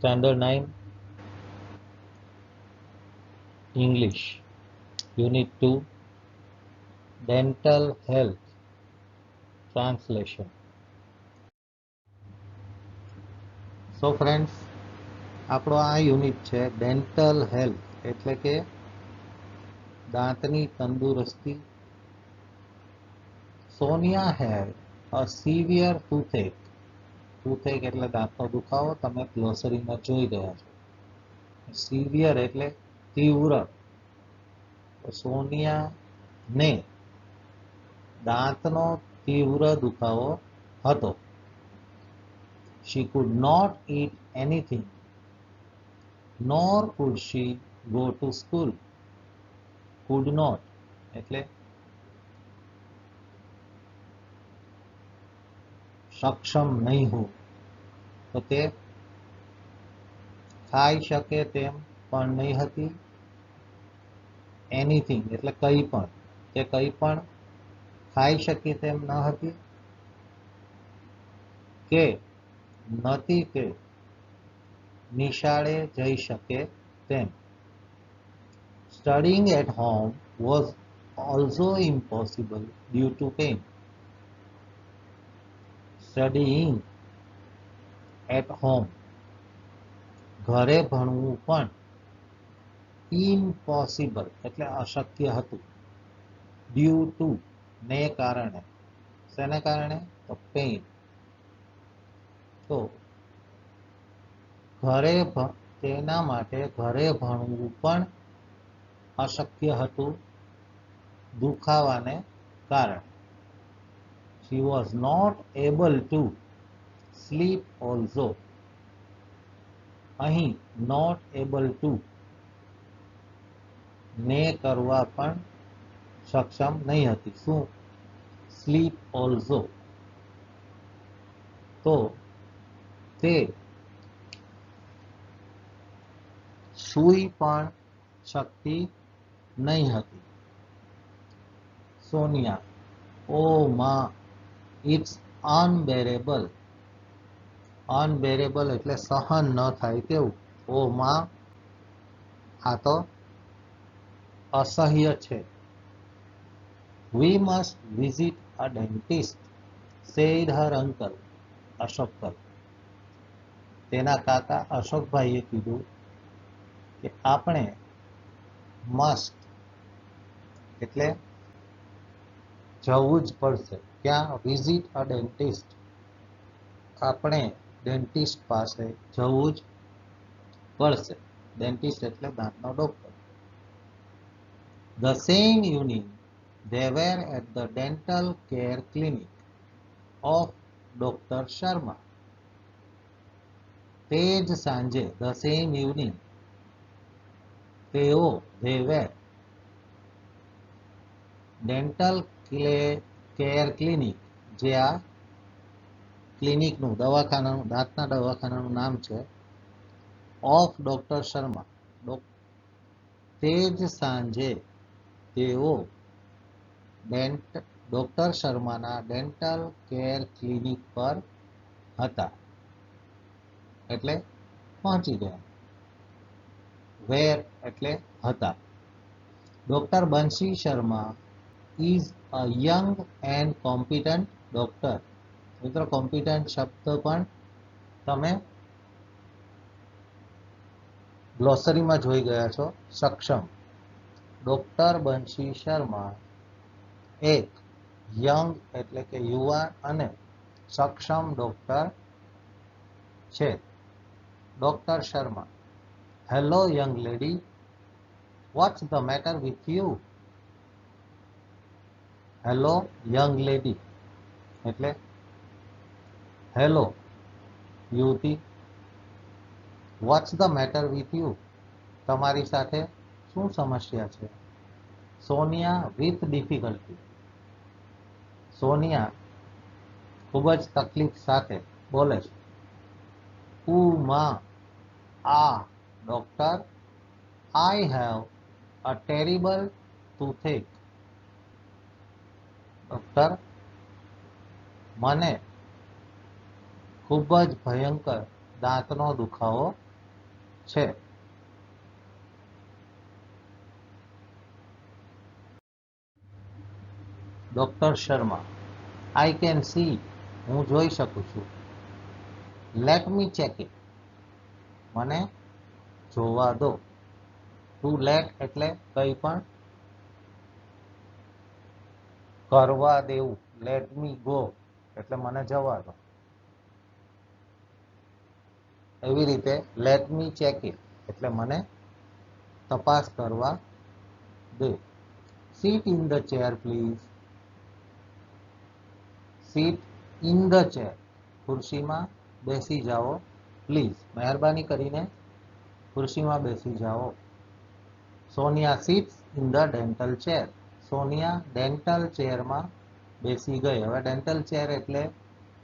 Standard 9 English, Unit 2 Dental Health Translation. So friends, આપણો આ unit છે ડેન્ટલ હેલ્થ એટલે કે દાંતની તંદુરસ્તી. Sonia had a severe toothache. toothache એટલે દાંતનો દુખાવો. તમે ગ્લોસરીમાં જોઈ ગયા છો. સિવિયર એટલે તીવ્ર. સોનિયાને દાંતનો તીવ્ર દુખાવો હતો. She could not eat anything, nor could she go to school. Could not એટલે સક્ષમ નહીં હું. તો તે ખાઈ શકે તેમ પણ નહીં હતી. એનીથિંગ એટલે કંઈ પણ. તે કંઈ પણ ખાઈ શકે તેમ ન હતી. કે નહોતી કે નિશાળે જઈ શકે તેમ. Studying at home was also impossible due to pain. Studying at home ઘરે ભણવું પણ impossible એટલે અશક્ય હતું. Due to ને કારણે. શેને કારણે? તો પેઇન. તો તેના માટે ઘરે ભણવું પણ અશક્ય હતું દુખાવાને કારણે. She was not able to sleep also. અહીં not able to ને કરવા પણ સક્ષમ નહીં હતી. શું? Sleep also. તો તે સૂઈ પણ શકતી નહીં હતી. સોનિયા, ઓ માં, ઇટ્સ અનબેરેબલ. અનબેરેબલ એટલે સહન ન થાય તેવું. ઓ માં, આ તો અસહ્ય છે. We must visit a dentist, said her uncle, અશોકભાઈ. તેના કાકા અશોકભાઈએ કીધું કે આપણે મસ્ટ એટલે જવું જ પડશે. ક્યાં? Visit a dentist. આપણે ડેન્ટિસ્ટ પાસે જવું જ પડશે. ડેન્ટિસ્ટ એટલે દાંતનો doctor. The same evening they were at the dental care clinic of Dr. Sharma. તે જ સાંજે, the same evening, તેઓ, they were, dental care clinic, જે આ ક્લિનિકનું દવાખાનાનું દાંતના દવાખાનાનું નામ છે, ઓફ ડોક્ટર શર્મા. તે જ સાંજે તેઓ ડોક્ટર શર્માના ડેન્ટલ કેર ક્લિનિક પર હતા. એટલે પહોંચી ગયા. વેર એટલે હતા. Doctor Banshi Sharma is a young and competent doctor. મિત્રો, કોમ્પિટન્ટ શબ્દ પણ તમે ગ્લોસરીમાં જોઈ ગયા છો. સક્ષમ. ડોક્ટર બંશી શર્મા એક યંગ એટલે કે યુવાન અને સક્ષમ ડોક્ટર છે. Doctor Sharma, hello young lady, what's the matter with you. Hello young lady એટલે હેલો યુવતી. What's the matter with you, તમારી સાથે શું સમસ્યા છે? Sonia with difficulty. સોનિયા ખૂબ જ તકલીફ સાથે બોલે છે. માં, આ doctor, I have a terrible toothache. Doctor, મને ખૂબ જ ભયંકર દાંતનો દુખાવો છે. Doctor Sharma, I can see, હું જોઈ શકું છું. લેટ મી ચેક ઇટ, મને જોવા દો. ટુ લેટ એટલે કંઈ પણ કરવા દેવું. લેટ મી ગો એટલે મને જવા દો. એવી રીતે લેટ મી ચેક ઇટ એટલે મને તપાસ કરવા દે. Sit in the chair please. Sit in the chair, ખુરશીમાં બેસી જાઓ. પ્લીઝ, મહેરબાની કરીને ખુરશીમાં બેસી જાઓ. Sonia sits in the dental chair. Sonia dental ચેરમાં બેસી ગઈ. હવે ડેન્ટલ ચેર એટલે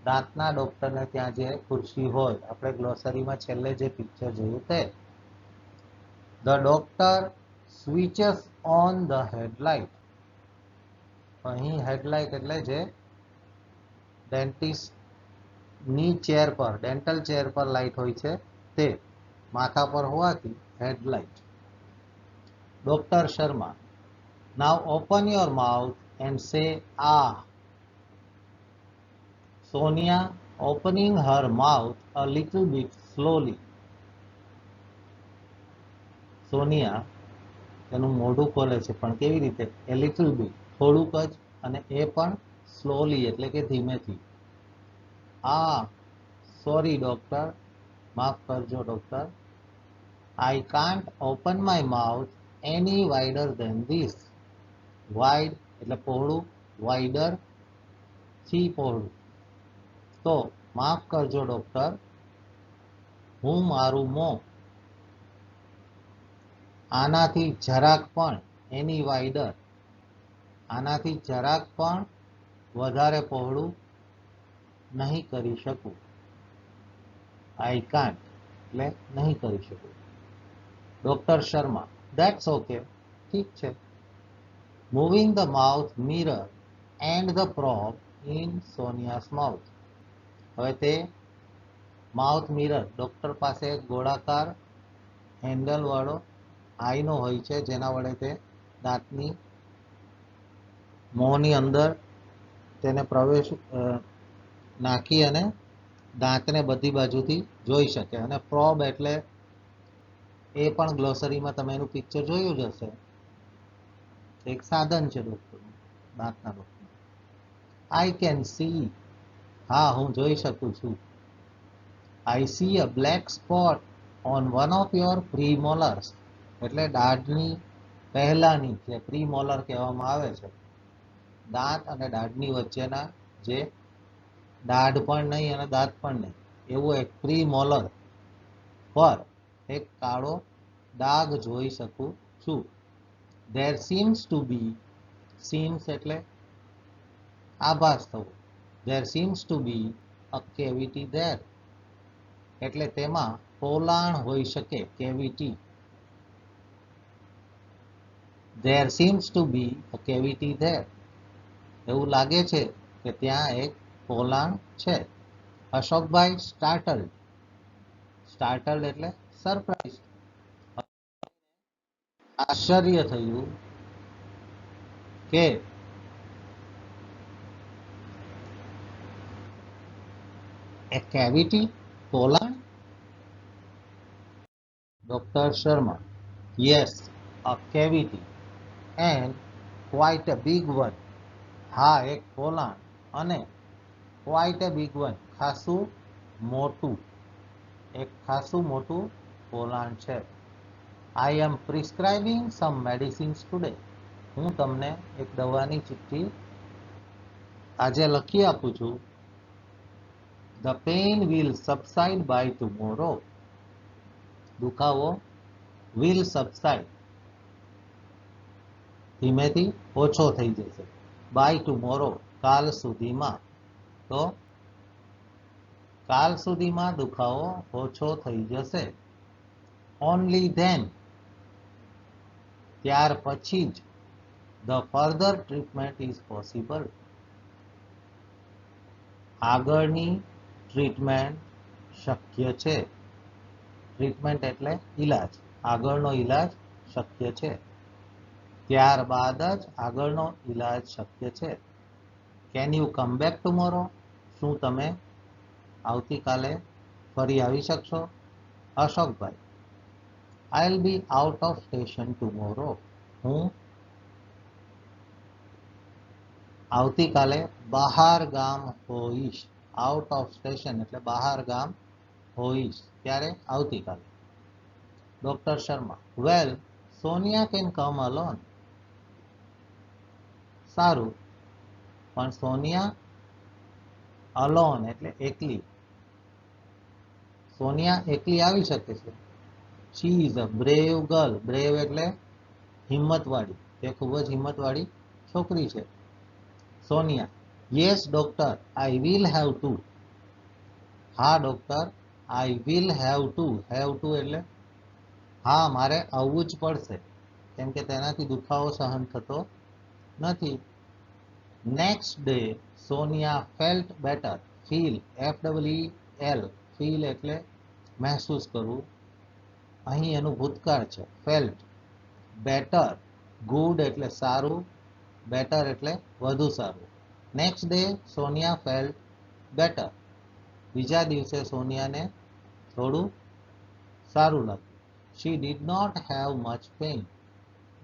દાંતના ડોક્ટરને ત્યાં જે ખુરશી હોય, આપણે ગ્લોસરીમાં છેલ્લે જે પિક્ચર જોયું તે. The doctor switches on the headlight. અહીં હેડલાઇટ એટલે જે ડેન્ટિસ્ટની ચેર પર, ડેન્ટલ ચેર પર લાઇટ હોય છે તે માથા પર હોવાથી headlight. Doctor Sharma, now open your mouth and say ah. Sonia opening her mouth a little bit slowly. Sonia તેનું મોઢું ખોલે છે, પણ કેવી રીતે? એ લિટલ બિટ, થોડુંક જ, અને એ પણ સ્લોલી એટલે કે ધીમેથી. આ, સોરી ડોક્ટર, માફ કરજો doctor. I can't open my mouth any wider than this. Wide એટલે પહોળું, વાઇડર થી પહોળું. તો માફ કરજો ડોક્ટર, હું મારું મોં આનાથી જરાક પણ, એની વાઇડર, આનાથી જરાક પણ વધારે પહોળું નહીં કરી શકું. આઈ કાન્ટ એટલે નહીં કરી શકું. ડોક્ટર શર્મા, ધેટ્સ ઓકે, ઠીક છે. Moving the mouth mirror and the probe in Sonia's mouth. હવે તે માઉથ મિરર, ડોક્ટર પાસે એક ગોળાકાર હેન્ડલ વાળો આઈનો હોય છે, જેના વડે તે દાંતની મોંની અંદર તેને પ્રવેશ નાખી અને દાંતને બધી બાજુથી જોઈ શકે. અને પ્રોબ એટલે એ પણ ગ્લોસરીમાં તમે એનું પિક્ચર જોયું જ હશે. એક સાધન છે ડોક્ટર, દાંતના ડોક્ટર. આઈ કેન સી, હા હું જોઈ શકું છું. I see a black spot on one of your premolars. એટલે દાઢની પહેલાની, જે પ્રીમોલર કહેવામાં આવે છે, દાંત અને દાઢની વચ્ચેના જે દાઢ પણ નહીં અને દાંત પણ નહીં, એવું એક પ્રીમોલર પર એક કાળો ડાઘ જોઈ શકું છું. There seems to be, seems એટલે આભાસ થવો. There seems to be a cavity there એટલે તેમાં પોલાણ હોઈ શકે, cavity. There seems to be a cavity there, એવું લાગે છે કે ત્યાં એક પોલાણ છે. અશોકભાઈ સ્ટાર્ટલ્ડ, સ્ટાર્ટલ્ડ એટલે સરપ્રાઈઝ, આશ્ચર્ય થયું કે એ કેવિટી, પોલાણ. Doctor Sharma, yes, a cavity and quite a big one. હા, એક પોલાણ, અને ક્વાઇટ અ બિગ વન, ખાસું મોટું, એક ખાસું મોટું પોલાણ છે. I am prescribing some medicines today. હું તમને એક દવાની ચિઠ્ઠી આજે લખી આપું છું. The pain will subside by tomorrow. દુખાવો વિલ સબસાઇડ, ધીમેથી ઓછો થઈ જશે. બાય ટુમોરો, કાલ સુધીમાં. તો કાલ સુધીમાં દુખાવો ઓછો થઈ જશે. ઓનલી ધેન, ત્યાર પછી જ. The further treatment is possible, આગળની ટ્રીટમેન્ટ શક્ય છે. ટ્રીટમેન્ટ એટલે ઈલાજ, આગળનો ઈલાજ શક્ય છે, ત્યારબાદ જ આગળનો ઈલાજ શક્ય છે. Can you come back tomorrow? શું તમે આવતીકાલે ફરી આવી શકશો? Ashokbhai, I will be out of station tomorrow. હું આવતીકાલે બહાર ગામ હોઈશ. આઉટ ઓફ સ્ટેશન એટલે બહાર ગામ હોઈશ. ત્યારે આવતીકાલે. Doctor Sharma, well Sonia can come alone. સારું, પણ સોનિયા અલોન એટલે એકલી. સોનિયા એકલી આવી શકે છે. She is a brave girl. Brave એટલે હિંમતવાળી. તે ખૂબ જ હિંમતવાળી છોકરી છે. Sonia, yes doctor, I will have to. હા doctor, I will have to. Have to એટલે હા, મારે આવવું જ પડશે, કેમ કે તેનાથી દુખાવો સહન થતો નથી. Next day Sonia felt better. Feel, FEEL. Feel એટલે મહેસૂસ કરવું. અહીં એનું ભૂતકાળ છે. ફેલ્ટ. બેટર, ગુડ એટલે સારું, બેટર એટલે વધુ સારું. Next day Sonia felt better. બીજા દિવસે સોનિયાને થોડું સારું લાગ્યું. She did not have much pain.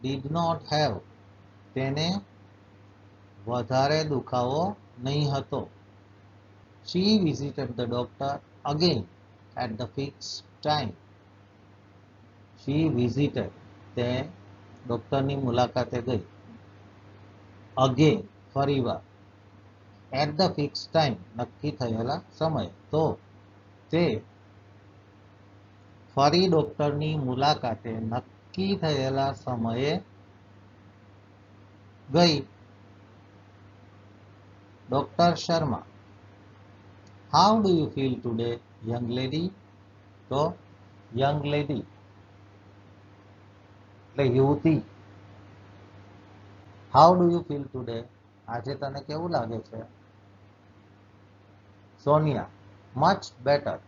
Did not have તેને વધારે દુખાવો નહીં હતો. She visited the doctor again at the fix time. She visited તે ડોક્ટરની મુલાકાતે ગઈ. અગેન ફરીવાર. એટ ધ ફિક્સ ટાઈમ નક્કી થયેલા સમય. તો તે ફરી ડોક્ટરની મુલાકાતે નક્કી થયેલા સમયે ગઈ. Doctor Sharma, how do you feel today young lady? તો યંગ લેડી એટલે યુવતી. How do you feel today? આજે તને કેવું લાગે છે? Sonia, much better.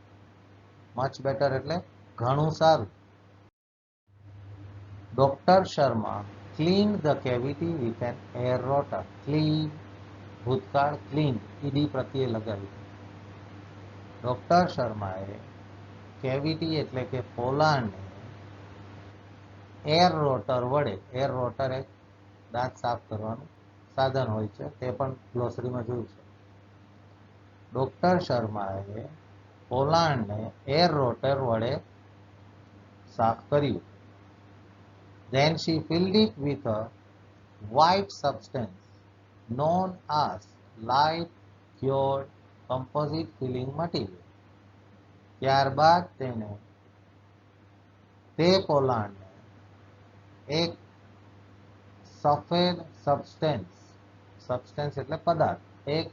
Much better એટલે ઘણું સારું. Doctor Sharma clean the cavity with an air rotor. Clean ભૂતકાળ, ક્લીન ઈડી પ્રત્યે લગાવી. ડોક્ટર શર્માએ કેવિટી એટલે કે પોલાણને એર રોટર વડે. એર રોટર એક દાંત સાફ કરવાનું સાધન હોય છે, તે પણ ગ્લોસરીમાં જોયું છે. ડોક્ટર શર્માએ પોલાણને એર રોટર વડે સાફ કર્યું. Then she filled it with a white substance known as light cured composite filling material. ત્યારબાદ તેને તે પોલાણને એક સફેદ સબસ્ટેન્સ એટલે પદાર્થ, એક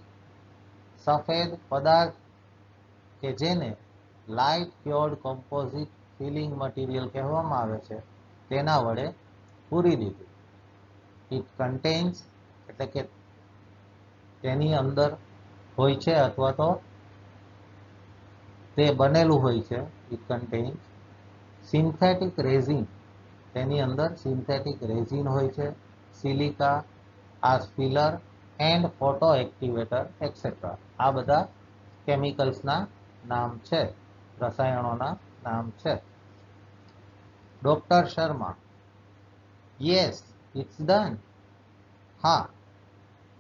સફેદ પદાર્થ કે જેને લાઇટ ક્યોર્ડ કમ્પોઝિટ ફિલિંગ મટીરિયલ કહેવામાં આવે છે, તેના વડે પૂરી દીધું. ઇટ કન્ટેન્સ એટલે કે તેની અંદર હોય છે અથવા તો તે બનેલું હોય છે. It contains synthetic resin. તેની અંદર સિન્થેટિક રેઝિન હોય છે. Silica, as filler and photo activator etcetera. આ બધા કેમિકલ્સના નામ છે, રસાયણોના નામ છે. Doctor Sharma, yes it's done. હા,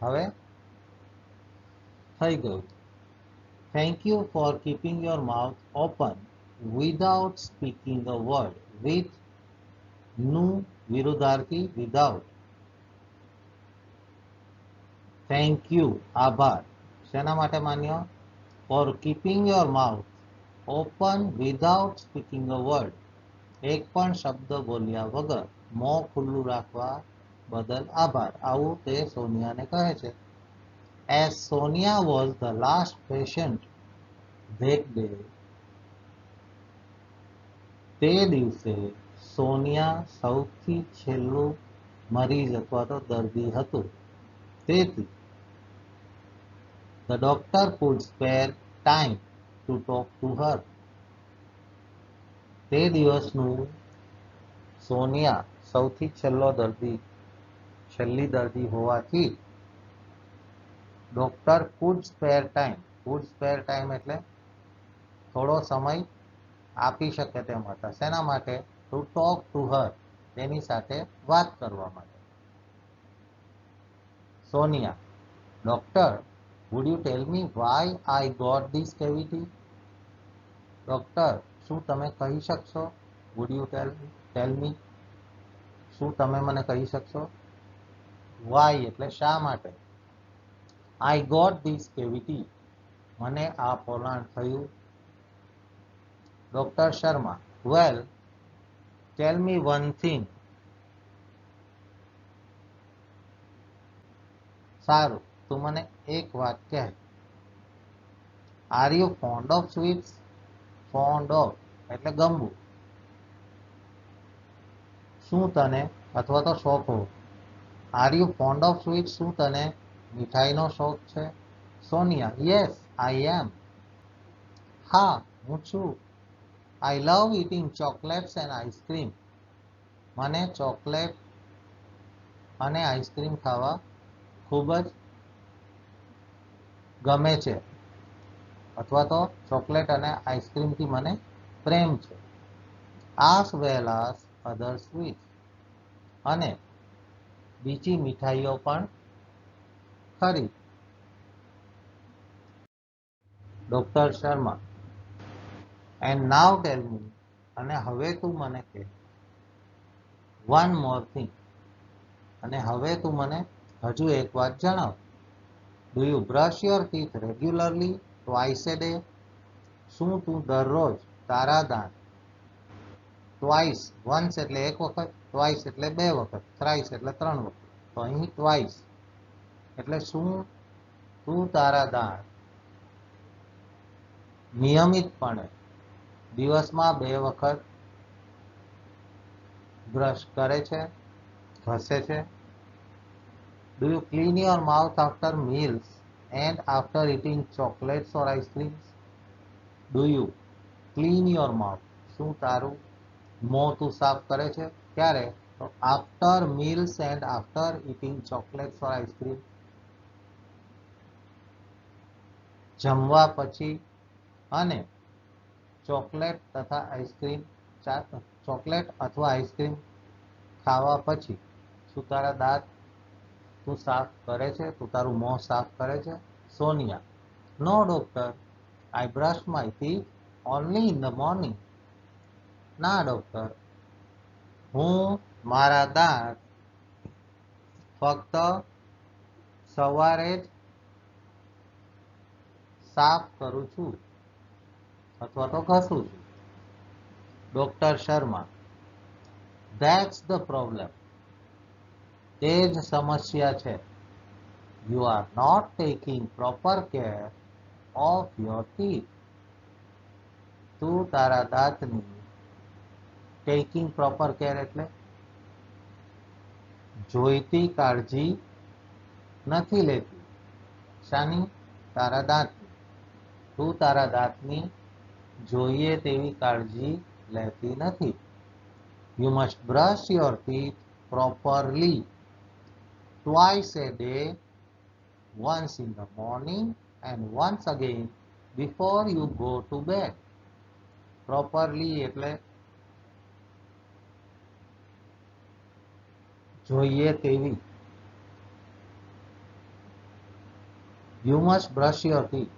હવે થઈ ગયું. Thank you for keeping your mouth open without speaking a word. With નું વિરુદ્ધાર્થી વિધાઉટ. થેન્ક યુ આભાર. શેના માટે માન્યો? For keeping your mouth open without speaking a word. એક પણ શબ્દ બોલ્યા વગર મોં ખુલ્લું રાખવા બદલ આભાર. આવું તે સોનિયાને કહે છે. As Sonia was the last patient that day. તે દિવસે સોનિયા સૌથી છેલ્લું મરીઝ અથવા તો દર્દી હતું. તેથી the doctor could spare time to talk to her. તે દિવસનું સોનિયા સૌથી છેલ્લી દર્દી હોવાથી ડોક્ટર કુડ સ્પેર ટાઈમ એટલે થોડો સમય આપી શકે તેમ હતા. શેના માટે? ટુ ટોક ટુ હર, તેની સાથે વાત કરવા માટે. Sonia, doctor, would you tell me why I got this cavity? Doctor, શું તમે કહી શકશો? વુડ યુ ટેલ મી, શું તમે મને કહી શકશો? વાય એટલે શા માટે. આઈ ગોટ ધીસ કેવિટી, મને આ પોલાણ થયું. Doctor Sharma, well, tell me one thing. સારું, તું મને એક વાત કહે. Are you fond of sweets? Fond of એટલે ગમવું. શું તને અથવા તો શોખ હોવો. Are you fond of sweets? શું તને મીઠાઈનો શોખ છે? Sonia, yes I am. હા, હું છું. I love eating chocolates and ice cream. મને ચોકલેટ અને આઈસ્ક્રીમ ખાવા ખૂબ જ ગમે છે, અથવા તો ચોકલેટ અને આઈસ્ક્રીમથી મને પ્રેમ છે. આસ વેલ આસ અધર સ્વીટ્સ, અને બીજી મીઠાઈઓ પણ ખરી. ડોક્ટર શર્મા, એન્ડ નાવ ટેલ મી, અને હવે તું મને કહે. વન મોર થિંગ, અને હવે તું મને હજુ એક વાત જણાવ. Do you brush your teeth regularly, twice a day? શું તું દરરોજ તારા દાંત ટ્વાઇસ, વન્સ એટલે એક વખત, ટ્વાઇસ એટલે બે વખત, થ્રાઇસ એટલે ત્રણ વખત, તો અહીં ટ્વાઇસ એટલે શું તું તારા દાંત નિયમિતપણે દિવસમાં બે વખત બ્રશ કરે છે, ઘસે છે? Do you clean your mouth after meals and after eating chocolates or ice creams? Do you clean your mouth, શું તારું મોં તું સાફ કરે છે? ક્યારે? તો after meals and after eating chocolates or ice cream. જમવા પછી અને ચોકલેટ તથા આઈસ્ક્રીમ ચોકલેટ અથવા આઈસ્ક્રીમ ખાવા પછી શું તારા દાંત તું સાફ કરે છે? તું તારું મોં સાફ કરે છે? Sonia, no doctor, I brush my teeth only in the morning. ના ડોક્ટર, હું મારા દાંત ફક્ત સવારે જ સાફ કરું છું અથવા તો ઘસું છું. Doctor Sharma, that's the problem, તે જ સમસ્યા છે. You are not taking proper care of your teeth. તું તારા દાંતની ટેકિંગ પ્રોપર કેર એટલે જોઈતી કાળજી નથી લેતી. શાની? તારા દાંતની. તું તારા દાંતની જોઈએ તેવી કાળજી લેતી નથી. You must brush your teeth properly twice a day, once in the morning and once again before you go to bed. Properly એટલે જોઈએ તેવી. You must brush your teeth,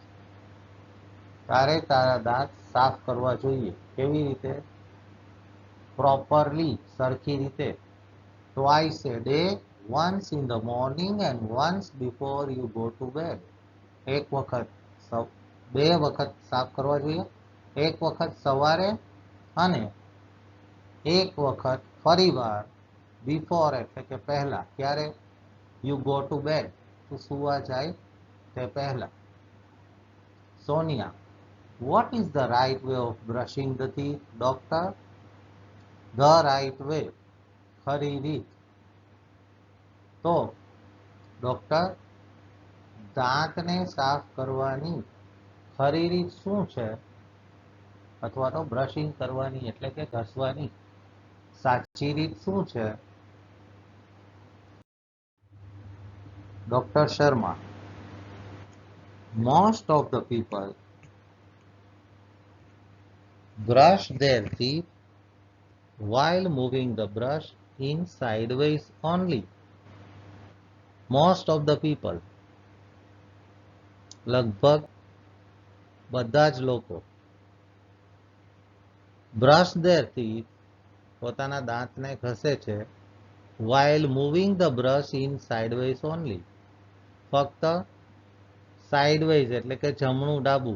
તારે તારા દાંત સાફ કરવા જોઈએ. કેવી રીતે? પ્રોપરલી, સરખી રીતે. Twice a day, once in the morning and once before you go to bed. એક વખત, બે વખત સાફ કરવા જોઈએ. એક વખત સવારે અને એક વખત ફરીવાર બિફોર એટલે કે પહેલા. ક્યારે? યુ ગો ટુ બેડ, તું સુવા જાય તે પહેલા. Sonia, what is the right way of brushing the teeth, doctor? The right way, ખરી રીત. તો ડોક્ટર, દાંતને સાફ કરવાની ખરી રીત શું છે? અથવા તો બ્રશિંગ કરવાની એટલે કે ઘસવાની સાચી રીત શું છે? Doctor Sharma, most of the people brush their teeth while moving the brush in sideways only. Most of the people, લગભગ બધા જ લોકો, brush their teeth, પોતાના દાંતને ઘસે છે, while moving the brush in sideways only, ફક્ત સાઇડવેઝ એટલે કે જમણું ડાબું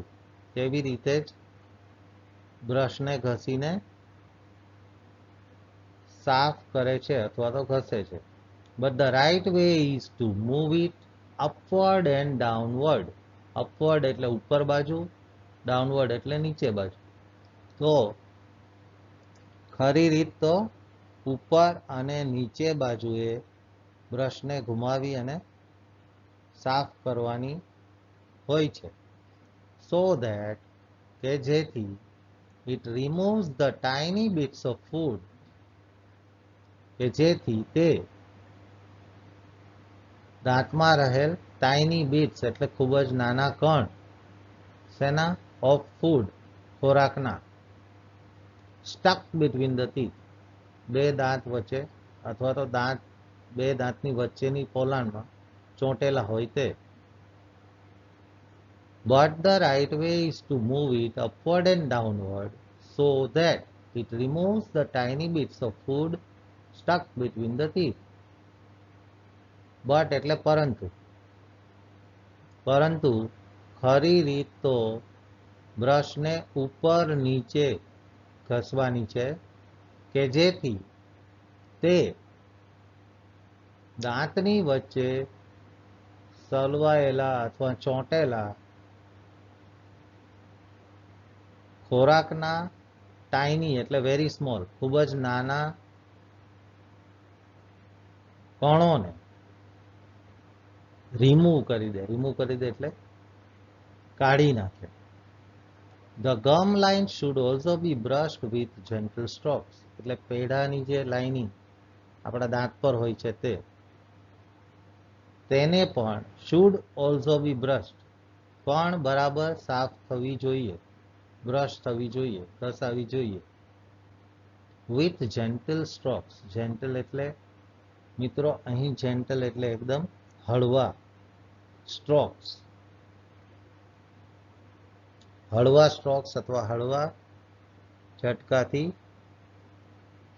તેવી રીતે જ બ્રશને ઘસીને સાફ કરે છે અથવા તો ઘસે છે. But the right way is to move it upward and downward. Upward એટલે ઉપર બાજુ, ડાઉનવર્ડ એટલે નીચે બાજુ. તો ખરી રીત તો ઉપર અને નીચે બાજુએ બ્રશને ઘુમાવી અને સાફ કરવાની હોય છે. સો ધેટ કે જેથી it removes the tiny bits of food, કે જેથી તે દાંતમાં રહેલ ટાઇની બિટ્સ એટલે ખૂબ જ નાના કણ શેના? ઓફ ફૂડ, ખોરાકના, સ્ટક બિટવીન ધ ટીથ, બે દાંત વચ્ચે અથવા તો બે દાંતની વચ્ચેની પોલાણમાં ચોંટેલા હોય તે. But the right way is to move it upward and downward so that it removes the tiny bits of food stuck between the teeth. But એટલે પરંતુ ખરી રીત તો બ્રશને ઉપર નીચે ઘસવાની છે કે જેથી તે દાંતની વચ્ચે સલવાયેલા અથવા ચોંટેલા ખોરાકના ટાઇની એટલે વેરી સ્મોલ, ખૂબ જ નાના કણોને રિમૂવ કરી દે. રિમૂવ કરી દે એટલે કાઢી નાખે. The gum line should also be brushed with gentle strokes, એટલે પેઢાની જે લાઇનિંગ આપણા દાંત પર હોય છે તેને પણ શુડ ઓલ્સો બી બ્રશ્ડ, પણ બરાબર સાફ થવી જોઈએ, બ્રશ થવી જોઈએ, ઘસાવી જોઈએ. With gentle strokes. જેન્ટલ એટલે મિત્રો અહીં જેન્ટલ એટલે એકદમ હળવા, સ્ટ્રોક્સ હળવા સ્ટ્રોક્સ અથવા હળવા ઝટકાથી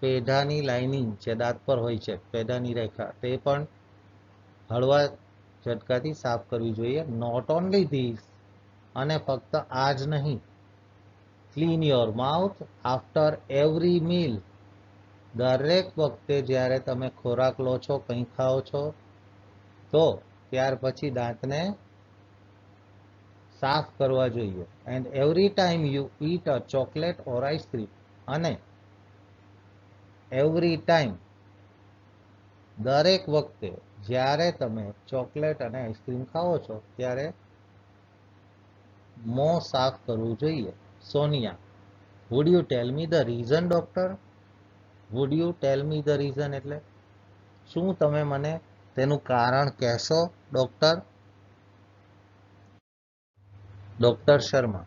પેઢાની લાઇનિંગ જે દાંત પર હોય છે, પેઢાની રેખા, તે પણ હળવા ઝટકાથી સાફ કરવી જોઈએ. નોટ ઓનલી ધીસ, અને ફક્ત આ જ નહીં. Clean your mouth after every meal, દરેક વખતે જ્યારે તમે ખોરાક લો છો, કંઈ ખાઓ છો, તો ત્યાર પછી દાંતને સાફ કરવા જોઈએ. And every time you it a chocolate or ice cream, અને એવરી ટાઈમ દરેક વખતે જ્યારે તમે ચોકલેટ અને આઈસ્ક્રીમ ખાઓ છો ત્યારે મોં સાફ કરવું જોઈએ. Sonia, wood you tell me the reason doctor? Would you tell me the reason એટલે શું તમે મને તેનું કારણ કહેશો doctor? Doctor Sharma,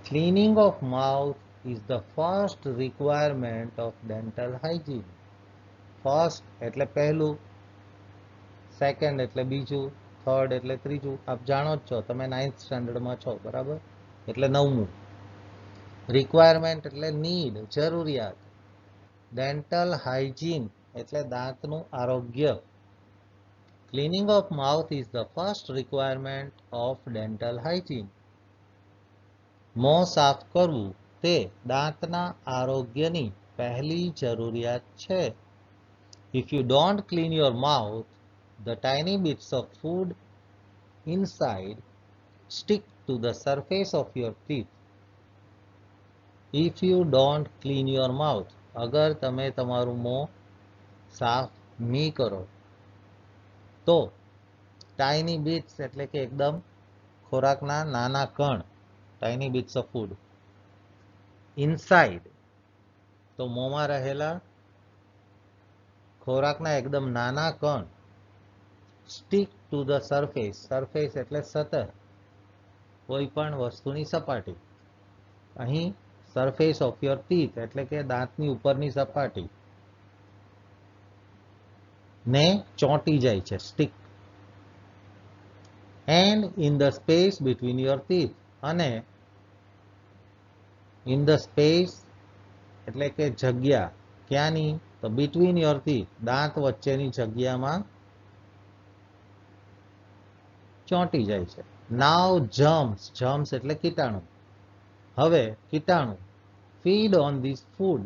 cleaning of mouth is the first requirement of dental hygiene. First એટલે પહેલું, સેકન્ડ એટલે બીજું, થર્ડ એટલે ત્રીજું. આપ જાણો જ છો, તમે 9th સ્ટાન્ડર્ડમાં છો, બરાબર? એટલે 9મું. રિક્વાયરમેન્ટ એટલે નીડ, જરૂરિયાત. ડેન્ટલ હાઇજીન એટલે દાંતનું આરોગ્ય. Cleaning of mouth is the first requirement of dental hygiene. મોં સાફ કરવું તે દાંતના આરોગ્યની પહેલી જરૂરિયાત છે. If you don't clean your mouth, the tiny bits of food inside stick to the surface of your teeth. If you don't clean your mouth, અગર તમે તમારું મોં સાફ નહીં કરો તો ટાઇની બિટ્સ એટલે કે એકદમ ખોરાકના નાના કણ, tiny bits of food, inside તો મોંમાં રહેલા ખોરાકના એકદમ નાના કણ stick to the surface, surface એટલે સતહ, કોઈ પણ વસ્તુની સપાટી. અહીં સરફેસ ઓફ યોર ટીથ એટલે કે દાંતની ઉપરની સપાટી ને ચોંટી જાય છે, stick. And in the space between your teeth, અને ઇન ધ સ્પેસ એટલે કે જગ્યા, ક્યાંની? તો બિટવીન યોર ટીથ, દાંત વચ્ચેની જગ્યામાં ચોંટી જાય છે. નાવ જર્મ્સ, જર્મ્સ એટલે કીટાણુ. હવે કીટાણુ ફીડ ઓન ધીસ ફૂડ.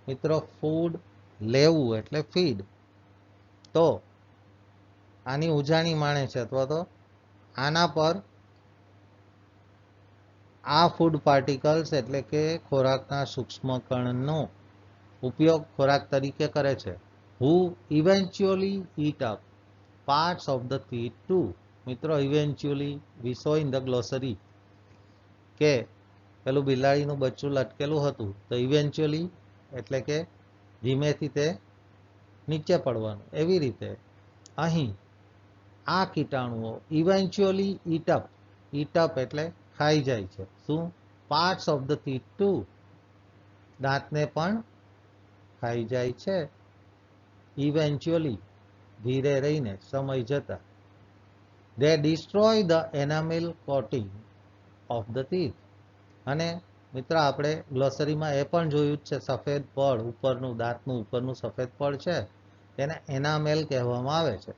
મિત્રો ફૂડ લેવું એટલે ફીડ. તો આની ઉજાણી માણે છે, અથવા તો આના પર આ ફૂડ પાર્ટિકલ્સ એટલે કે ખોરાકના સૂક્ષ્મ કણનો ઉપયોગ ખોરાક તરીકે કરે છે. Who eventually eat up parts of the teeth too. મિત્રો eventually we saw in the glossary કે પેલું બિલાડીનું બચ્ચું લટકેલું હતું, તો ઇવેન્ચ્યુઅલી એટલે કે ધીમેથી તે નીચે પડવાનું. એવી રીતે અહીં આ કીટાણુઓ eventually eat up, eat up એટલે ખાઈ જાય છે. શું? Parts of the teeth too, દાંતને પણ ખાઈ જાય છે. ઇવેન્ચ્યુઅલી ધીરે રહીને, સમય જતા. They destroy the enamel coating of the teeth. અને મિત્ર આપણે ગ્લોસરીમાં એ પણ જોયું જ છે, સફેદ પડ ઉપરનું, દાંતનું ઉપરનું સફેદ પડ છે, તેને એનામેલ કહેવામાં આવે છે.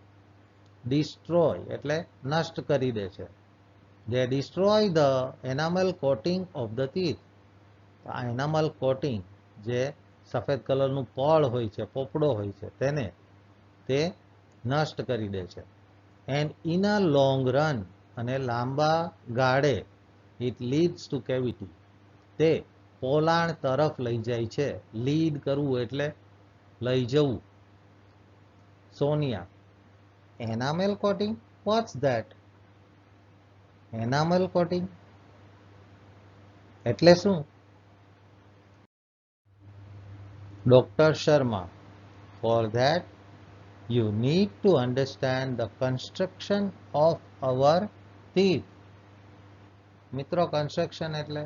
ડિસ્ટ્રોય એટલે નષ્ટ કરી દે છે. They destroy the enamel coating of the teeth. આ એનામલ કોટિંગ જે સફેદ કલરનું પડ હોય છે, પોપડો હોય છે, તેને તે નષ્ટ કરી દે છે. And in a long run, અને લાંબા ગાળે, ઇટ લીડ્સ ટુ કેવિટી, તે પોલાણ તરફ લઈ જાય છે. લીડ કરવું એટલે લઈ જવું. Sonia, enamel coating, what's that? Enamel coating એટલે શું? Doctor Sharma, for that you need to understand the construction of our teeth. મિત્રો કન્સ્ટ્રક્શન એટલે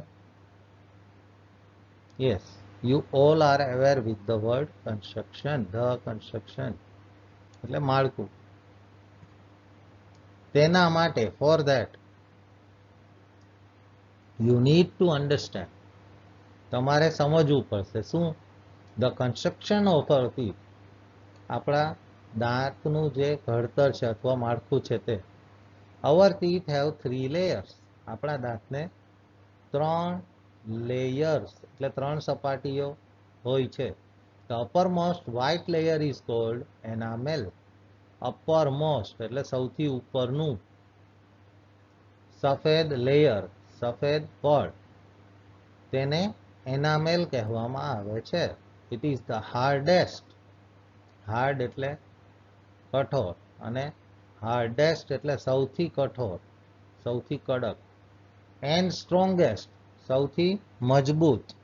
yes, you all are aware with the word construction, the construction એટલે માળખું. તેના માટે, for that you need to understand, તમારે સમજવું પડશે. શું? the construction of our teeth, આપણા દાંતનું જે ઘડતર છે અથવા માળખું છે તે. our teeth have 3 layers, આપણા દાંતને 3 લેયર્સ એટલે 3 સપાટીઓ હોય છે. the uppermost white layer is called enamel. uppermost એટલે સૌથી ઉપરનું, સફેદ લેયર, સફેદ પડ, તેને એનામેલ કહેવામાં આવે છે. it is the hardest, hard એટલે કઠોર, અને હાર્ડેસ્ટ એટલે સૌથી કઠોર, સૌથી કડક. એન્ડ સ્ટ્રોંગેસ્ટ સૌથી મજબૂત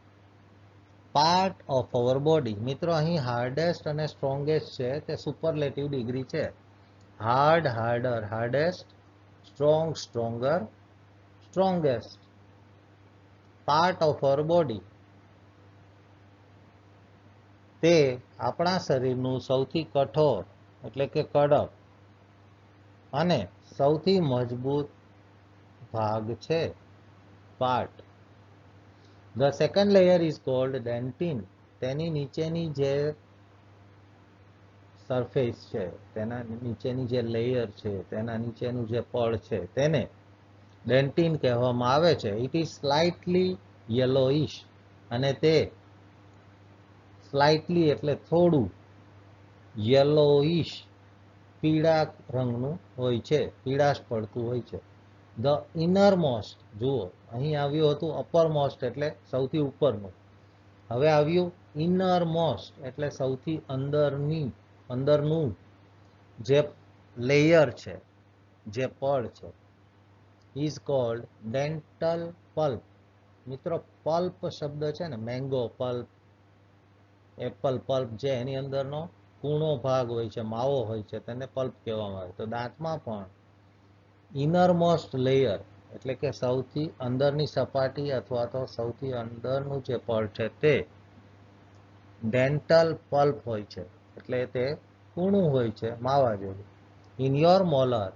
પાર્ટ ઓફ અવર બોડી. મિત્રો અહીં હાર્ડેસ્ટ અને સ્ટ્રોંગેસ્ટ છે તે સુપરલેટિવ ડિગ્રી છે. Hard, harder, hardest, strong, stronger, strongest. Part of our body, તે આપણા શરીરનું સૌથી કઠોર એટલે કે કડક અને સૌથી મજબૂત ભાગ છે, part. The second layer is called dentine. તેની નીચેની જે સરફેસ છે, તેના નીચેની જે લેયર છે, તેના નીચેનું જે પડ છે, તેને ડેન્ટિન કહેવામાં આવે છે. ઇટ ઇઝ સ્લાઇટલી યલોઇશ, અને તે સ્લાઇટલી એટલે થોડું, યલોઇશ પીળા રંગનું હોય છે, પીળાશ પડતું હોય છે. ધ ઇનર મોસ્ટ, જુઓ અહીં આવ્યું હતું અપર મોસ્ટ એટલે સૌથી ઉપરનું, હવે આવ્યું ઇનર મોસ્ટ એટલે સૌથી અંદરનું જે લેયર છે, જે પડ છે, ઇઝ કોલ્ડ ડેન્ટલ પલ્પ. મિત્રો પલ્પ શબ્દ છે ને, મેંગો પલ્પ, એપલ પલ્પ, જે એની અંદરનો કૂણો ભાગ હોય છે, માવો હોય છે, તેને પલ્પ કહેવામાં આવે. તો દાંતમાં પણ ઇનરમોસ્ટ લેયર એટલે કે સૌથી અંદરની સપાટી અથવા તો સૌથી અંદરનું જે પડ છે તે ડેન્ટલ પલ્પ હોય છે, એટલે તે કૂણું હોય છે, માવા જેવું. In your molar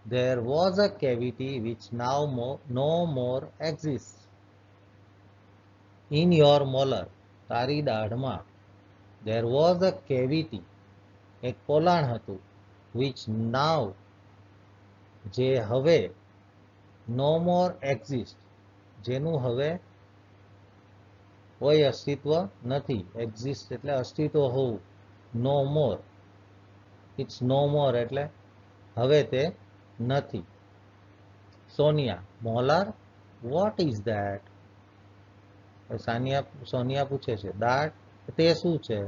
there was a cavity which now no more exists. In your molar, તારી દાઢમાં, there was a cavity, એક પોલાણ હતું, which now, જે હવે, no more exist, જેનું હવે કોઈ અસ્તિત્વ નથી. exist એટલે અસ્તિત્વ હોવું, no more, it's no more એટલે હવે તે નથી. Sonia, molar, what is that? Sonia પૂછે છે દાટ તે શું છે?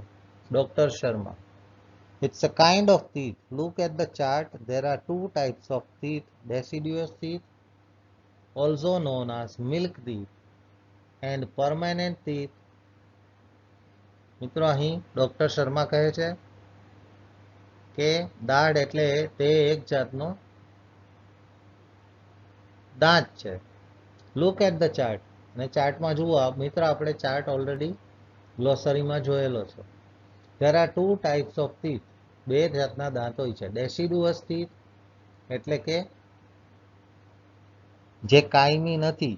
Doctor Sharma, it's a kind of teeth. Look at the chart. There are two types of teeth: deciduous teeth, also known as milk teeth, and permanent teeth. મિત્રો અહીં ડોક્ટર શર્મા કહે છે કે દાઢ એટલે તે એક જાતનો દાંત છે. લુક એટ ધ ચાર્ટ, અને ચાર્ટમાં જુઓ. મિત્ર આપણે ચાર્ટ ઓલરેડી ગ્લોસરીમાં જોયેલો છે. there are two types of teeth, બે જાતના દાંત હોય છે. deciduous teeth એટલે કે જે કાયમી નથી,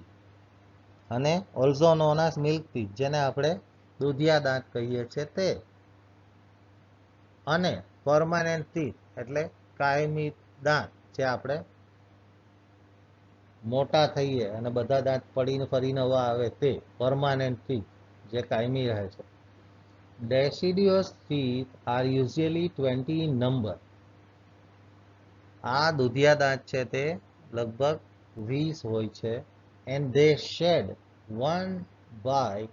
અને also known as milk teeth, જેને આપણે દૂધિયા દાંત કહીએ છીએ તે. અને permanent teeth એટલે કાયમી દાંત, જે આપણે મોટા થઈએ અને બધા દાંત પડીને ફરી નવા આવે તે permanent teeth, જે કાયમી રહે છે. deciduous teeth are usually 20 in number. આ દૂધિયા દાંત છે તે લગભગ 20 હોય છે. and they shed one by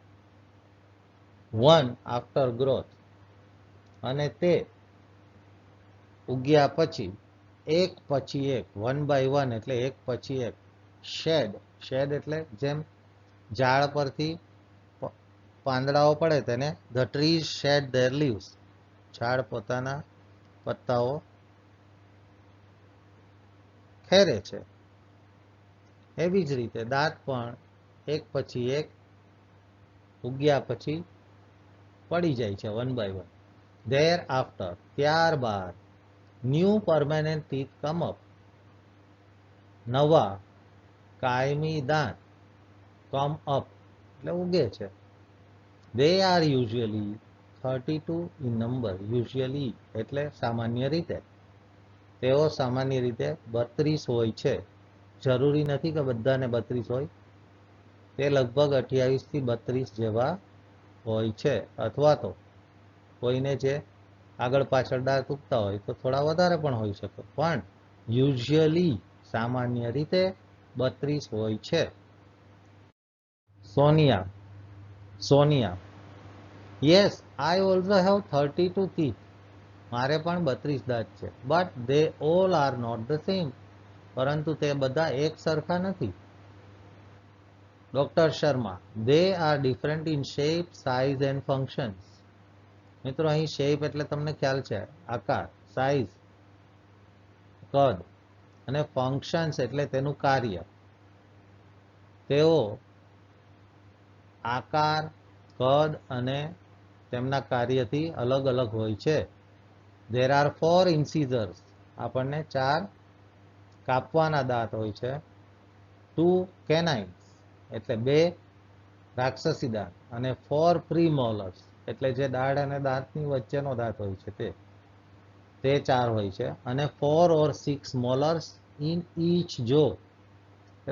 one after growth, અને તે ઉગ્યા પછી એક પછી એક, વન બાય વન એટલે એક પછી એક. શેડ, શેડ એટલે જેમ ઝાડ પરથી પાંદડાઓ પડે તેને the trees shed their leaves, ઝાડ પોતાના પત્તાઓ ખેરે છે. એવી જ રીતે દાંત પણ એક પછી એક ઉગ્યા પછી પડી જાય છે, one by one. Thereafter, ત્યારબાદ, new permanent teeth come up, નવા કાયમી દાંત કમ અપ એટલે ઉગે છે. They are usually 32 in number. Usually એટલે સામાન્ય રીતે, તેઓ સામાન્ય રીતે 32 હોય છે. જરૂરી નથી કે બધાને 32 હોય, તે લગભગ 28 થી 32 જેવા હોય છે. અથવા તો કોઈને જે આગળ પાછળ દાંત ઉગતા હોય તો થોડા વધારે પણ હોઈ શકે, પણ યુઝ્યુઅલી સામાન્ય રીતે 32 હોય છે. Sonia, Sonia, yes I also have 32 teeth. મારે પણ 32 દાંત છે. But they all are not the same. પરંતુ તે બધા એક સરખા નથી. Doctor Sharma, they are different in shape, size and functions. મિત્રો અહીં શેપ એટલે તમને ખ્યાલ છે, આકાર, સાઇઝ કદ, અને ફંક્શન્સ એટલે તેનું કાર્ય. તેઓ આકાર, કદ અને તેમના કાર્યથી અલગ અલગ હોય છે. there are 4 incisors. આપણને 4 કાપવાના દાંત હોય છે. 2 canines એટલે 2 રાક્ષસી દાંત, અને 4 premolars એટલે જે દાઢ અને દાંતની વચ્ચેનો દાંત હોય છે તે 4 હોય છે. અને 4 or 6 molars in each jaw.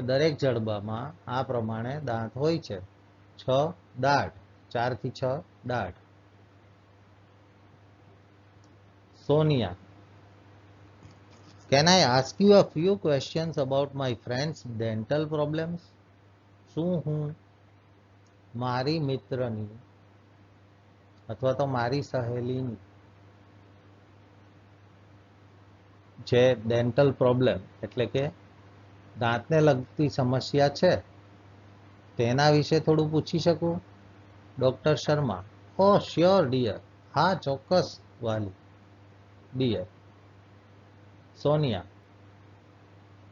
દરેક જડબામાં આ પ્રમાણે દાંત હોય છે. 6 દાઢ, 4 થી 6 દાઢ. Sonia, can I ask you a few questions about my friend's dental problems? શું હું મારી મિત્રની અથવા તો મારી સહેલીની જે ડેન્ટલ પ્રોબ્લેમ એટલે કે દાંતને લગતી સમસ્યા છે તેના વિશે થોડું પૂછી શકું? Doctor Sharma: oh sure dear, હા ચોક્કસ વાલી dear. Sonia: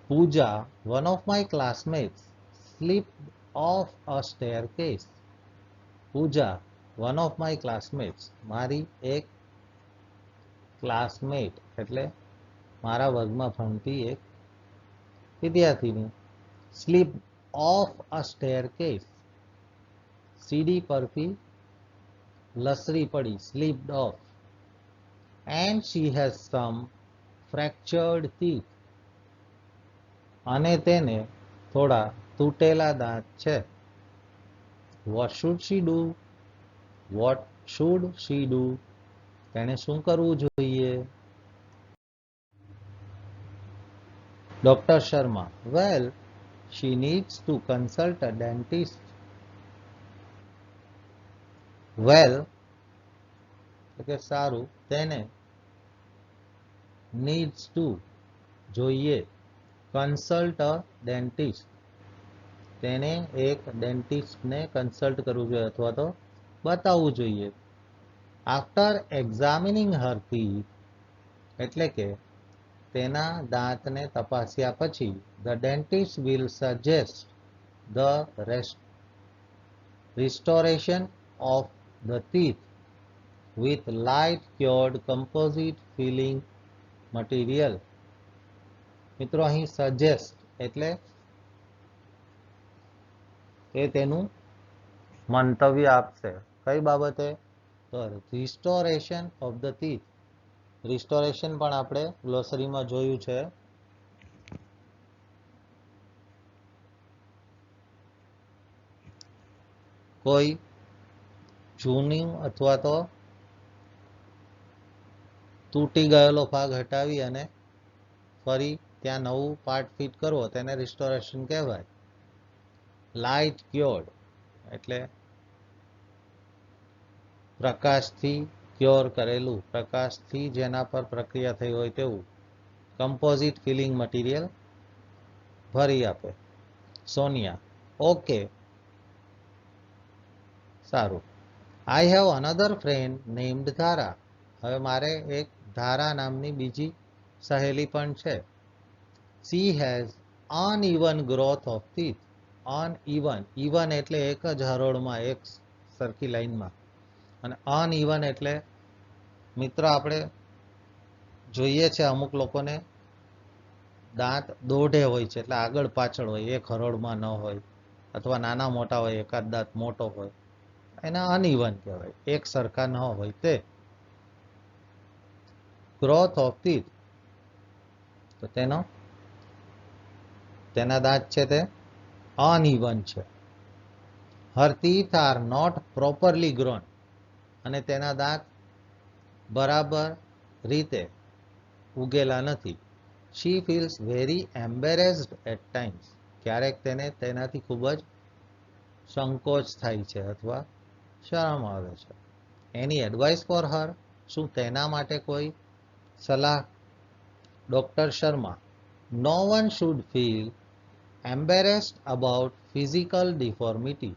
Pooja, one of my classmates, slipped off a staircase. Pooja, one of my classmates, મારી એક ક્લાસમેટ એટલે મારા વર્ગમાં ભણતી એક વિદ્યાર્થીની slipped off a staircase, સીડી પરથી લસરી પડી, slipped off, and she has some fractured teeth, અને તેને થોડા તૂટેલા દાંત છે. What should she do? What should she do? તેને શું કરવું જોઈએ? Doctor Sharma: Well, she needs to consult a dentist. Well, એટલે સારું, તેને needs to જોઈએ, consult a dentist, તેને એક ડેન્ટિસ્ટને કન્સલ્ટ કરવું જોઈએ અથવા તો બતાવવું જોઈએ. આફ્ટર એક્ઝામિનિંગ હર ટીથ એટલે કે તેના દાંતને તપાસ્યા પછી the dentist will suggest the restoration of the teeth with light cured composite filling material. મિત્રો અહીં સજેસ્ટ એટલે એ તેનું મંતવ્ય આપશે કઈ બાબતે? તો restoration of the teeth. Restoration પણ આપણે ગ્લોસરીમાં જોયું છે. કોઈ જૂની અથવા તો તૂટી ગયેલો ભાગ હટાવી અને ફરી ત્યાં નવું પાર્ટ ફિટ કરવો તેને રિસ્ટોરેશન કહેવાય. લાઇટ ક્યોર્ડ એટલે પ્રકાશથી ક્યોર કરેલું, પ્રકાશથી જેના પર પ્રક્રિયા થઈ હોય તેવું. કમ્પોઝિટ ફિલિંગ મટીરિયલ ભરી આપે. સોનિયા: ઓકે, સારું. I have another friend named ધારા. હવે મારે એક ધારા નામની બીજી સહેલી પણ છે. She has uneven growth of teeth. Uneven, even એટલે એક જ હરોળમાં, એક સરખી લાઈનમાં, અને અનઇવન એટલે મિત્ર આપણે જોઈએ છે અમુક લોકોને દાંત દોઢે હોય છે એટલે આગળ પાછળ હોય, એક હરોળમાં ન હોય, અથવા નાના મોટા હોય, એકાદ દાંત મોટો હોય, એને અનઇવન કહેવાય, એક સરખા ન હોય તે. ગ્રોથ ઓફ ટીથ તો તેના દાંત છે તે અનઇવન છે. Her teeth are not properly grown, અને તેના દાંત બરાબર રીતે ઉગેલા નથી. She feels very embarrassed at times. ક્યારેક તેને તેનાથી ખૂબ જ સંકોચ થાય છે અથવા શરમ આવે છે. Any advice for her. શું તેના માટે કોઈ સલાહ? Doctor Sharma: no one should feel embarrassed about physical deformity.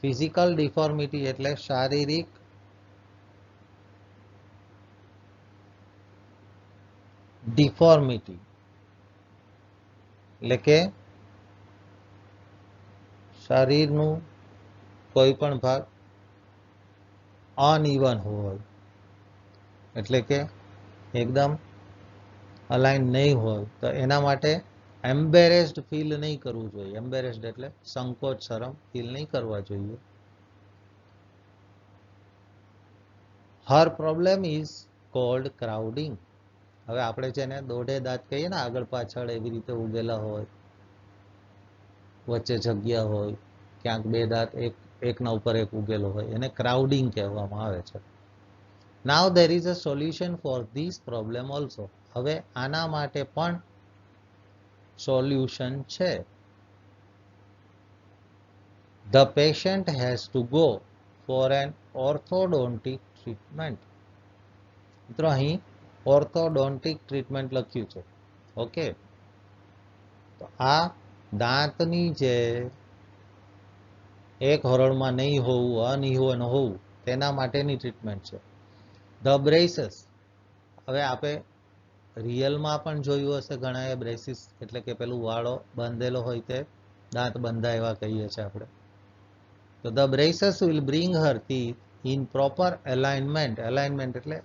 Physical deformity એટલે શારીરિક ડિફોર્મિટી, એટલે કે શરીરનું કોઈ પણ ભાગ અનઇવન હોય, એટલે કે એકદમ અલાઇન નહીં હોય, તો એના માટે એમ્બેરેસ્ડ ફીલ નહીં કરવું જોઈએ. એમ્બેરેસ્ડ એટલે સંકોચ, શરમ ફીલ નહીં કરવા જોઈએ. હર પ્રોબ્લેમ ઇઝ કોલ્ડ ક્રાઉડિંગ. હવે આપણે જેને દોઢે દાંત કહીએ ને, આગળ પાછળ એવી રીતે ઉગેલા હોય, વચ્ચે જગ્યા હોય, ક્યાંક બે દાંત એકના ઉપર એક ઉગેલો હોય, એને ક્રાઉડિંગ કહેવામાં આવે છે. Now there is a solution for this problem also. હવે આના માટે પણ સોલ્યુશન છે. The patient has to go for an orthodontic treatment. મિત્રો અહીં ઓર્થોડોન્ટિક ટ્રીટમેન્ટ લખ્યું છે. ઓકે, તો આ દાંતની જે એક હરોળમાં નહીં હોવું, અનિહોન હોવું, તેના માટેની ટ્રીટમેન્ટ છે. ધ બ્રેસીસ, હવે આપણે રિયલમાં પણ જોયું હશે ઘણાએ બ્રેસીસ એટલે કે પેલું વાળો બાંધેલો હોય તે દાંત બંધા એવા કહીએ છીએ આપણે. તો the braces will bring her teeth in proper alignment. Alignment એટલે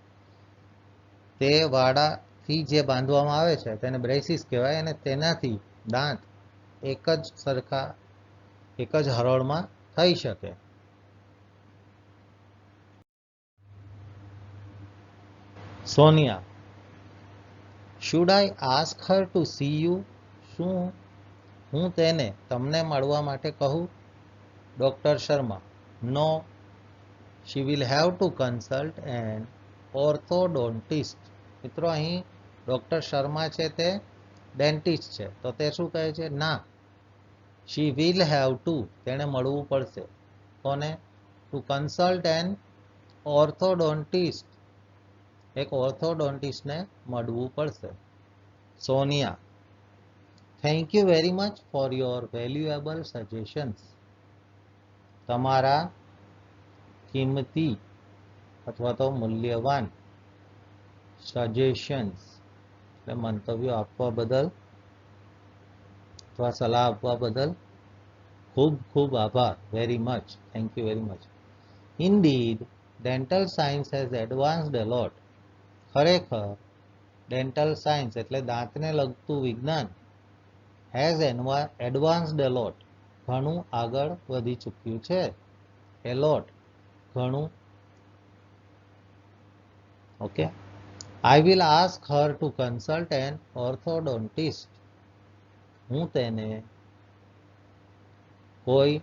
તે વાડાથી જે બાંધવામાં આવે છે તેને બ્રેસીસ કહેવાય, અને તેનાથી દાંત એક જ સરખા એક જ હરોળમાં થઈ શકે. Sonia, should I ask her to see you? શું હું તેને તમને મળવા માટે કહું? Doctor Sharma, no, she will have to consult an orthodontist. મિત્રો અહીં ડોક્ટર શર્મા છે તે ડેન્ટિસ્ટ છે, તો તે શું કહે છે? ના, શી વિલ હેવ ટુ, તેણે મળવું પડશે. કોને? ટુ કન્સલ્ટ એન ઓર્થોડોન્ટિસ્ટ, એક ઓર્થોડોન્ટિસ્ટને મળવું પડશે. Sonia, thank you very much for your valuable suggestions. તમારા કિંમતી અથવા તો મૂલ્યવાન સજેશન્સ એટલે મંતવ્યો આપવા બદલ અથવા સલાહ આપવા બદલ ખૂબ ખૂબ આભાર. Very much, thank you very much. Indeed dental science has advanced a lot. ખરેખર ડેન્ટલ સાયન્સ એટલે દાંતને લગતું વિજ્ઞાન હેઝ એડવાન્સ્ડ અ લોટ, ઘણું આગળ વધી ચૂક્યું છે. એલોટ, ઘણું. Okay. I will ask her to consult an orthodontist. હું તેને કોઈ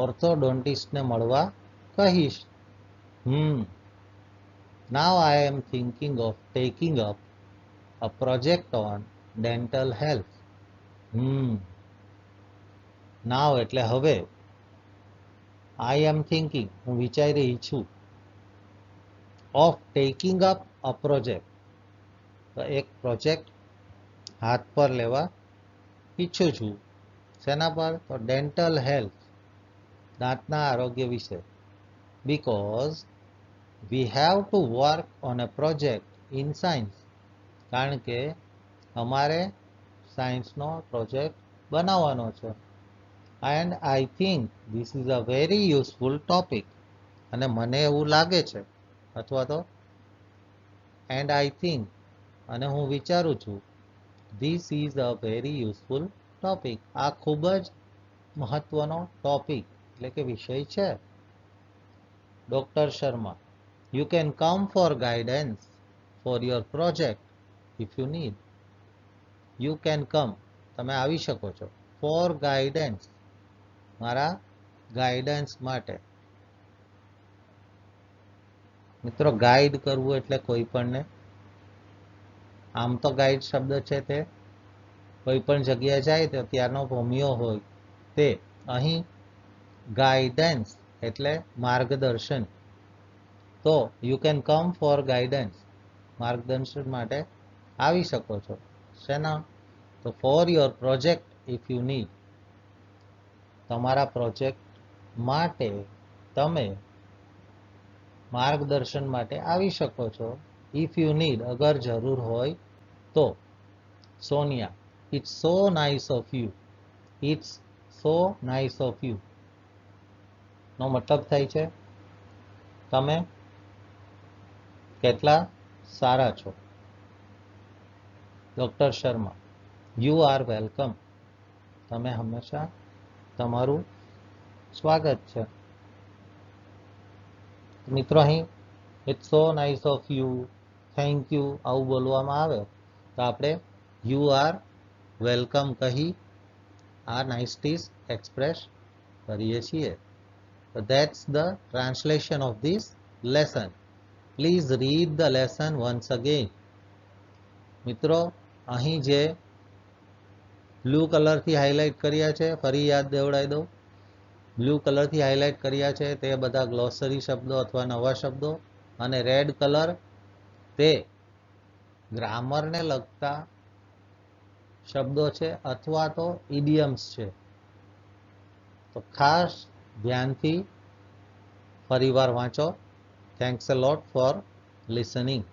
ઓર્થોડોન્ટિસ્ટને મળવા કહીશ. Now I am thinking of taking up a project on dental health. Now એટલે હવે. I am thinking, હું વિચારી રહી છું. Of taking up a project, તો એક પ્રોજેક્ટ હાથ પર લેવા ઈચ્છું છું. શેના પર? તો ડેન્ટલ હેલ્થ, દાંતના આરોગ્ય વિશે. Because we have to work on a project in science, કારણ કે અમારે સાયન્સનો પ્રોજેક્ટ બનાવવાનો છે. And I think this is a very useful topic, અને મને એવું લાગે છે અથવા તો and I think, અને હું વિચારું છું, this is a very useful topic, આ ખૂબ જ મહત્વનો ટોપિક એટલે કે વિષય છે. Doctor Sharma, you can come for guidance for your project if you need. You can come, તમે આવી શકો છો. For guidance, મારા ગાઈડન્સ માટે. મિત્રો ગાઈડ કરવું એટલે કોઈ પણને, આમ તો ગાઈડ શબ્દ છે તે કોઈ પણ જગ્યાએ જાય તો ત્યારનો ભૂમિયો હોય તે. અહીં ગાઈડન્સ એટલે માર્ગદર્શન. તો you can come for guidance, માર્ગદર્શન માટે આવી શકો છો. શેના? તો for your project if you need, તમારા પ્રોજેક્ટ માટે તમે માર્ગદર્શન માટે આવી શકો છો. ઇફ યુ નીડ, અગર જરૂર હોય તો. Sonia, it's so nice of you. It's so nice of you નો મતલબ થાય છે તમે કેટલા સારા છો. Doctor Sharma, you are welcome, તમે હંમેશા, તમારું સ્વાગત છે. મિત્રો અહીં it's so nice of you, thank you આવું બોલવામાં આવે તો આપણે યુ આર વેલકમ કહી આ નાઇસટીઝ એક્સપ્રેસ કરીએ છીએ. So that's the translation of this lesson. Please read the lesson once again. મિત્રો અહીં જે બ્લુ કલરથી હાઇલાઇટ કર્યા છે ફરી યાદ દેવડાવી દઉં. બ્લુ કલરથી હાઇલાઇટ કર્યા છે તે બધા ગ્લોસરી શબ્દો અથવા નવા શબ્દો, અને રેડ કલર તે ગ્રામરને લગતા શબ્દો છે અથવા તો ઇડિયમ્સ છે. તો ખાસ ધ્યાનથી ફરીવાર વાંચો. થેન્ક્સ અ લોટ ફોર લિસનિંગ.